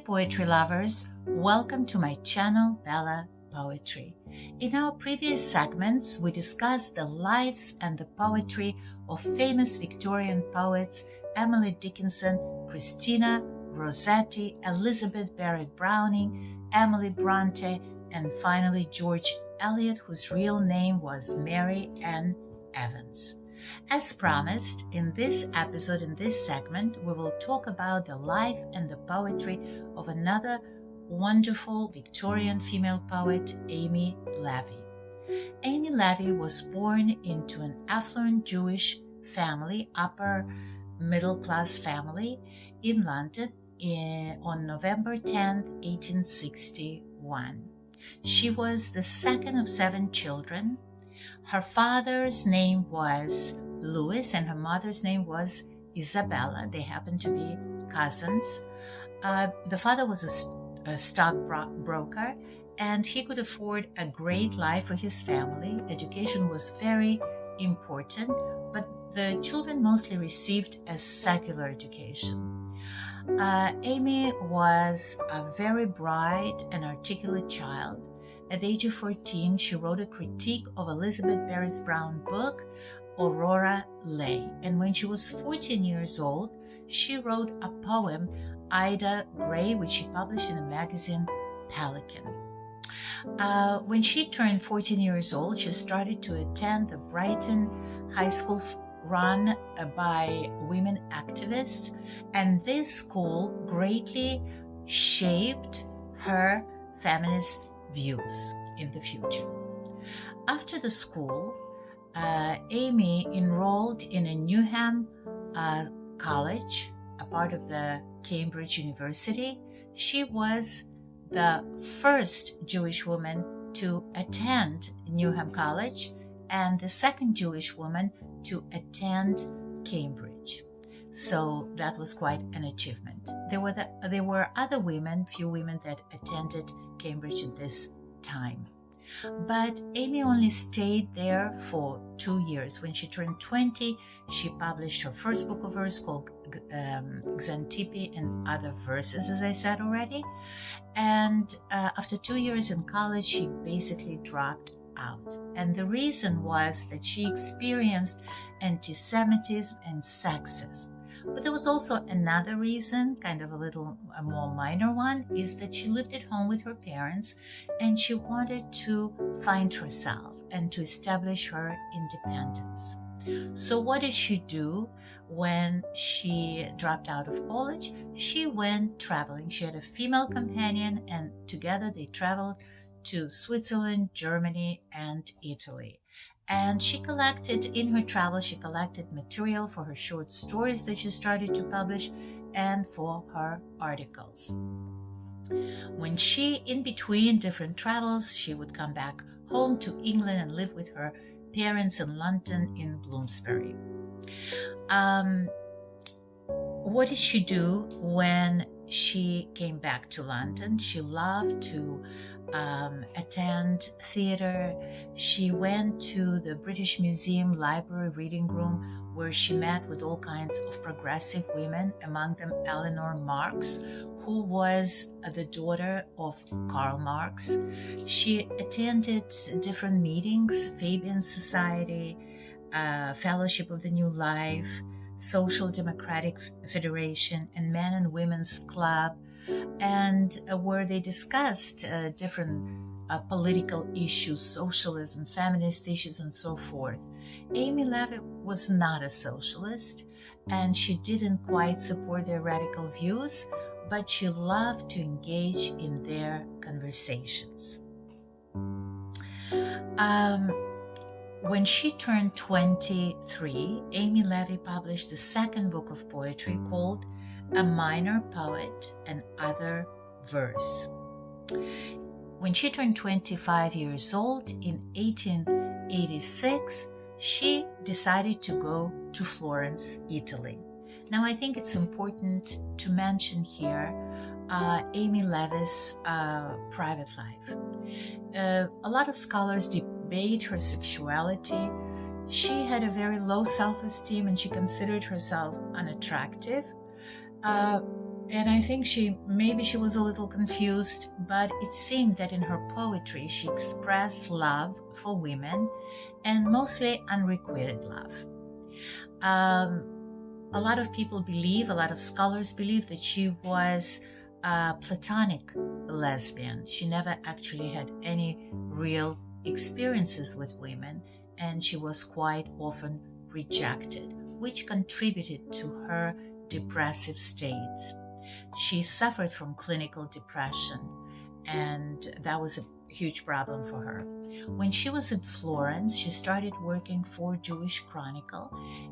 poetry lovers, welcome to my channel Bella Poetry. In our previous segments, we discussed the lives and the poetry of famous Victorian poets Emily Dickinson, Christina Rossetti, Elizabeth Barrett Browning, Emily Bronte, and finally George Eliot, whose real name was Mary Ann Evans. As promised, in this episode, in this segment, we will talk about the life and the poetry of another wonderful Victorian female poet, Amy Levy. Amy Levy was born into an affluent Jewish family, upper middle class family in London on November 10, 1861. She was the second of 7 children. Her father's name was Louis and her mother's name was Isabella. They happened to be cousins. The father was a stockbroker, and he could afford a great life for his family. Education was very important, but the children mostly received a secular education. Amy was a very bright and articulate child. At the age of 14, she wrote a critique of Elizabeth Barrett Brown's book, Aurora Leigh. And when she was 14 years old, she wrote a poem, Ida Gray, which she published in the magazine Pelican. When she turned 14 years old, she started to attend the Brighton High School run by women activists, and this school greatly shaped her feminist views in the future. After the school, Amy enrolled in a Newham college, a part of the Cambridge University. She was the first Jewish woman to attend Newham College and the second Jewish woman to attend Cambridge. So that was quite an achievement. There were other women, few women that attended Cambridge at this time. But Amy only stayed there for 2 years. When she turned 20, she published her first book of verse called Xantippe and Other Verses, as I said already. And after 2 years in college, she basically dropped out. And the reason was that she experienced anti-Semitism and sexism. But there was also another reason, kind of a more minor one, is that she lived at home with her parents and she wanted to find herself and to establish her independence. So what did she do when she dropped out of college? She went traveling. She had a female companion, and together they traveled to Switzerland, Germany, and Italy. And in her travels, she collected material for her short stories that she started to publish and for her articles. When in between different travels, she would come back home to England and live with her parents in London in Bloomsbury. What did she do when she came back to London? She loved to attend theater. She went to the British Museum Library Reading Room, where she met with all kinds of progressive women, among them Eleanor Marx, who was the daughter of Karl Marx. She attended different meetings, Fabian Society, Fellowship of the New Life, Social Democratic Federation, and Men and Women's Club, and where they discussed different political issues, socialism, feminist issues, and so forth. Amy Levy was not a socialist, and she didn't quite support their radical views, but she loved to engage in their conversations. When she turned 23, Amy Levy published the second book of poetry called A Minor Poet and Other Verse. When she turned 25 years old in 1886, she decided to go to Florence, Italy. Now, I think it's important to mention here Amy Levy's private life. A lot of scholars debate her sexuality. She had a very low self-esteem and she considered herself unattractive. And I think maybe she was a little confused, but it seemed that in her poetry she expressed love for women and mostly unrequited love. A lot of people believe, a lot of scholars believe that she was a platonic lesbian. She never actually had any real experiences with women, and she was quite often rejected, which contributed to her depressive state. She suffered from clinical depression, and that was a huge problem for her. When she was in Florence, she started working for Jewish Chronicle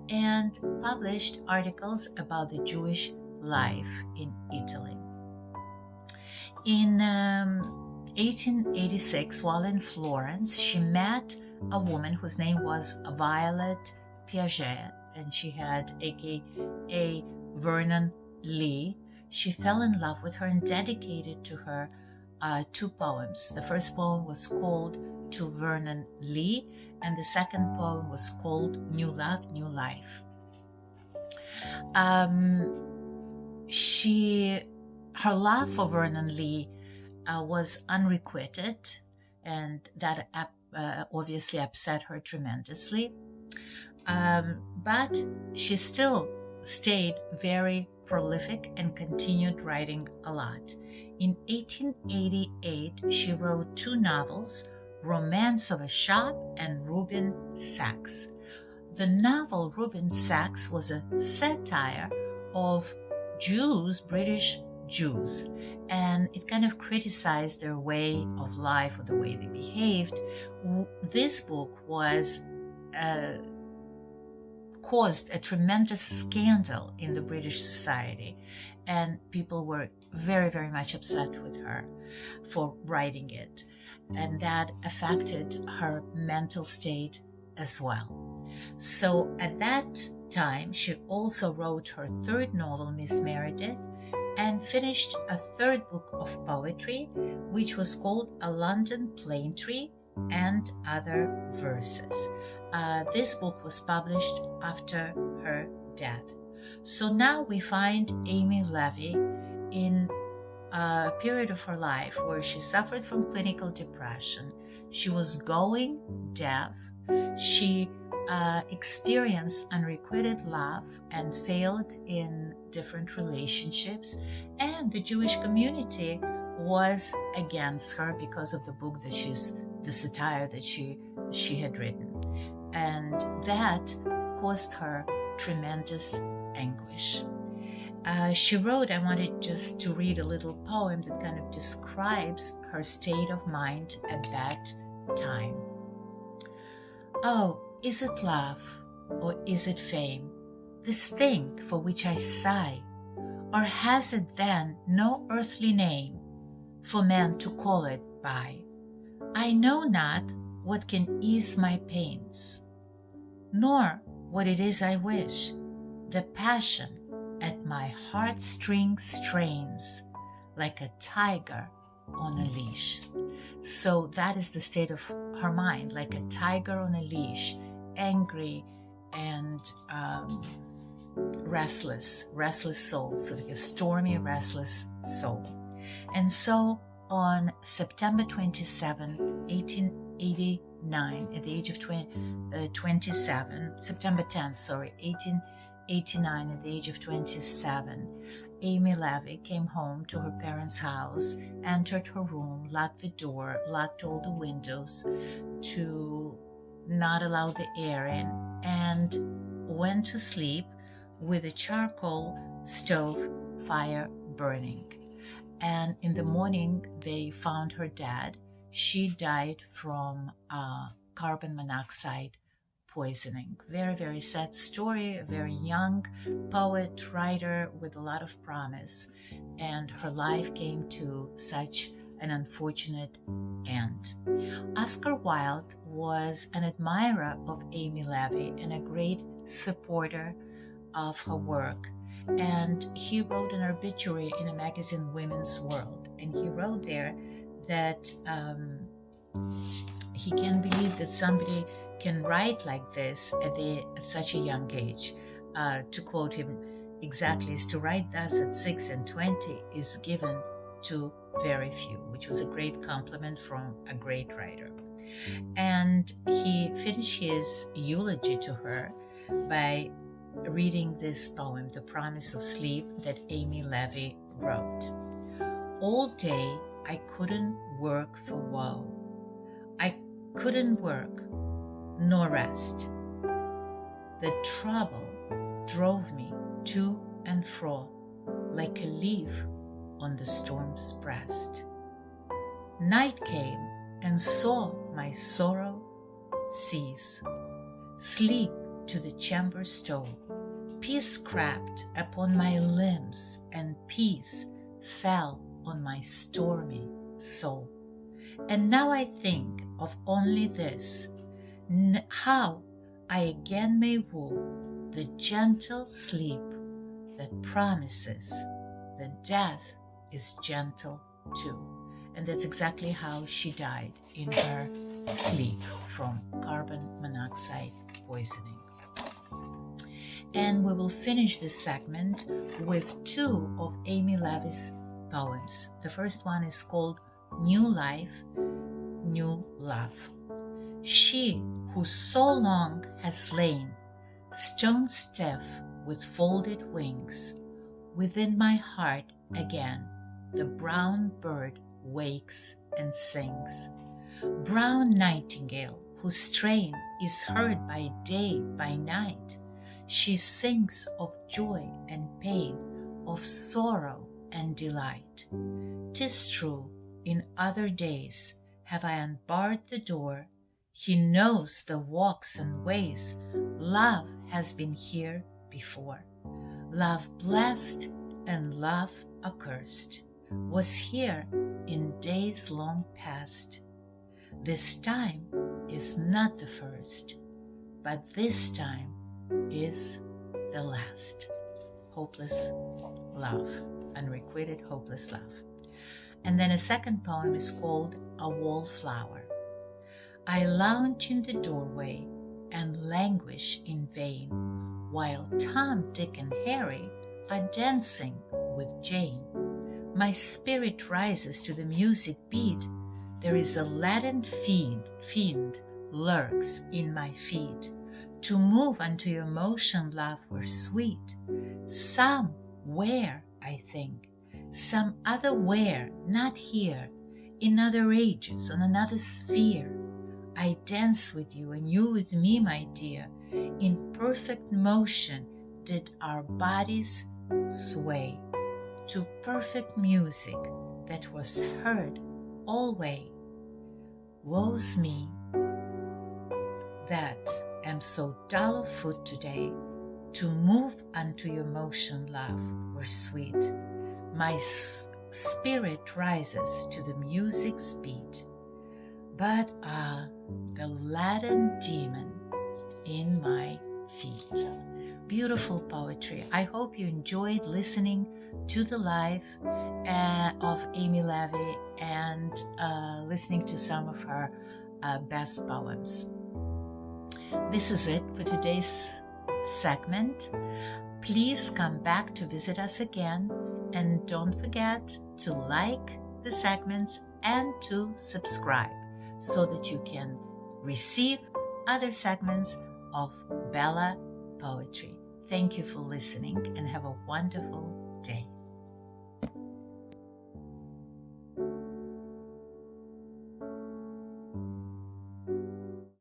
and published articles about the Jewish life in Italy. In 1886, while in Florence, she met a woman whose name was Violet Piaget, and she had aka Vernon Lee. She fell in love with her and dedicated to her 2 poems. The first poem was called To Vernon Lee, and the second poem was called New Love, New Life. Her love for Vernon Lee was unrequited, and that obviously upset her tremendously. But she still stayed very prolific and continued writing a lot. In 1888, she wrote 2 novels, Romance of a Shop and Reuben Sachs. The novel Reuben Sachs was a satire of Jews, British Jews, and it kind of criticized their way of life or the way they behaved. This book was caused a tremendous scandal in the British society, and people were very, very much upset with her for writing it, and that affected her mental state as well. So at that time, she also wrote her 3rd novel, Miss Meredith, and finished a 3rd book of poetry, which was called A London Plane Tree and Other Verses. This book was published after her death. So now we find Amy Levy in a period of her life where she suffered from clinical depression. She was going deaf. She experienced unrequited love and failed in different relationships, and the Jewish community was against her because of the book the satire that she had written, and that caused her tremendous anguish. She wrote, I wanted just to read a little poem that kind of describes her state of mind at that time. Oh, is it love, or is it fame, this thing for which I sigh? Or has it then no earthly name for man to call it by? I know not what can ease my pains, nor what it is I wish. The passion at my heartstrings strains like a tiger on a leash. So that is the state of her mind, like a tiger on a leash, angry and restless soul, so like a stormy, restless soul. And so on September 27, 1889, at the age of 27, September 10th, 1889, at the age of 27, Amy Levy came home to her parents' house, entered her room, locked the door, locked all the windows to not allow the air in, and went to sleep with a charcoal stove fire burning. And in the morning, they found her dead. She died from carbon monoxide poisoning. Very, very sad story. A very young poet, writer with a lot of promise. And her life came to such an unfortunate end. Oscar Wilde was an admirer of Amy Levy and a great supporter of her work. And he wrote an obituary in a magazine, Women's World. And he wrote there that he can't believe that somebody can write like this at such a young age. To quote him, exactly is to write thus at 6 and 20 is given to very few, which was a great compliment from a great writer. And he finished his eulogy to her by reading this poem, The Promise of Sleep, that Amy Levy wrote. All day I couldn't work for woe. I couldn't work nor rest. The trouble drove me to and fro like a leaf on the storm's breast. Night came and saw my sorrow cease. Sleep to the chamber stole. Peace crept upon my limbs, and peace fell on my stormy soul. And now I think of only this, how I again may woo the gentle sleep that promises that death is gentle too. And that's exactly how she died, in her sleep from carbon monoxide poisoning. And we will finish this segment with two of Amy Levy's poems. The first one is called New Life, New Love. She who so long has lain, stone stiff with folded wings, within my heart again the brown bird wakes and sings. Brown nightingale, whose strain is heard by day, by night, she sings of joy and pain, of sorrow and delight. 'Tis true, in other days have I unbarred the door. He knows the walks and ways. Love has been here before. Love blessed and love accursed was here in days long past. This time is not the first, but this time is the last. Hopeless love, unrequited hopeless love. And then a second poem is called A Wallflower. I lounge in the doorway and languish in vain, while Tom, Dick, and Harry are dancing with Jane. My spirit rises to the music beat. There is a latent fiend lurks in my feet. To move unto your motion, love, were sweet. Somewhere, I think, some other where, not here, in other ages, on another sphere, I dance with you and you with me, my dear. In perfect motion did our bodies sway to perfect music that was heard alway. Woe's me that am so dull of foot today. To move unto your motion, love, were sweet. My spirit rises to the music's beat, but the laden demon in my feet. Beautiful poetry. I hope you enjoyed listening to the live of Amy Levy and listening to some of her best poems. This is it for today's segment. Please come back to visit us again, and don't forget to like the segments and to subscribe so that you can receive other segments of Bella Poetry. Thank you for listening and have a wonderful day.